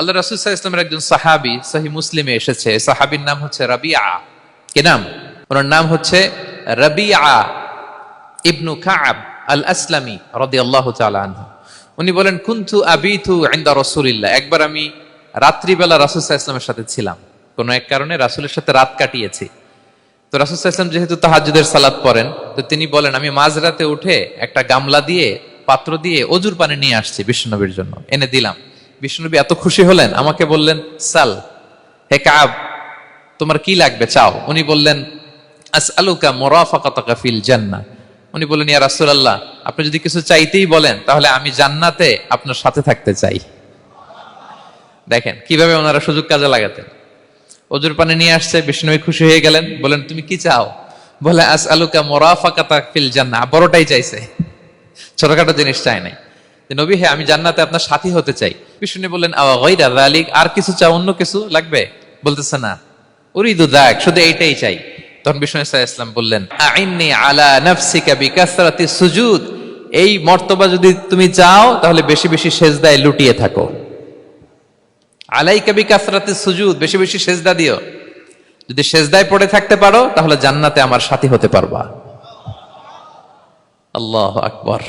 আল্লাহ রাসূল সাল্লাল্লাহু আলাইহি ওয়াসাল্লামের একজন সাহাবী সহিহ মুসলিমে এসেছে, সাহাবীর নাম হচ্ছে রাবিআ। কি নাম? ওনার নাম হচ্ছে রাবিআ ইবনু কাব আল আসলামি রাদিয়াল্লাহু তাআলা আনহু। উনি বলেন, কুনতু আবিতু ইনদা রাসূলিল্লাহ। একবার আমি রাত্রিবেলা রাসূল সাল্লাল্লাহু আলাইহি ওয়াসাল্লামের সাথে ছিলাম, কোন এক কারণে রাসূলের সাথে রাত কাটিয়েছি। তো রাসূল সাল্লাল্লাহু আলাইহি ওয়াসাল্লাম যেহেতু তাহাজ্জুদের সালাত পড়েন, তো তিনি বলেন, আমি মাঝরাতে উঠে একটা গামলা দিয়ে, পাত্র দিয়ে অজুর পানি নিয়ে আসছি বিশ্বনবীর জন্য, এনে দিলাম। বিশ্বনবী এত খুশি হলেন, আমাকে বললেন, সাল, হে কাব, তোমার কি লাগবে চাও। উনি বললেন, আসআলুকা মুরাফাকাতাকা ফিল জান্নাহ। উনি বললেন, ইয়া রাসূলুল্লাহ, আপনি যদি কিছু চাইতেই বলেন তাহলে আমি জান্নাতে আপনার সাথে থাকতে চাই। দেখেন কিভাবে ওনারা সুযোগ কাজে লাগাতেন। অজুর পানি নিয়ে আসছে, বিষ্ণু খুশি হয়ে গেলেন, বলেন, তুমি কি চাও? বলে, আসআলুকা মুরাফাকাতাকা ফিল জান্নাহ। বড়টাই চাইছে, ছোটখাটো জিনিস চাই নাই। নবী, হে, আমি জান্নাতে আপনার সাথী হতে চাই। বিষ্ণু বললেন, আওয়া গায়রা যালিক, আর কিছু চাও, অন্য কিছু লাগবে? বলতেছে, না, উরিদু যাক, শুধু এইটাই চাই। তখন বিষ্ণু সাল্লাল্লাহু আলাইহি ওয়াসাল্লাম বললেন, আইন্নি আলা নাফসিকা বিকাসরাতি সুজুদ। এই মর্তবা যদি তুমি চাও তাহলে বেশি বেশি সেজদায় লুটিয়ে থাকো। আলাইকা বিকাসরাতি সুজুদ, বেশি বেশি সেজদা দিও। যদি সেজদায় পড়ে থাকতে পারো তাহলে জান্নাতে আমার সাথী হতে পারবা। আল্লাহু আকবার।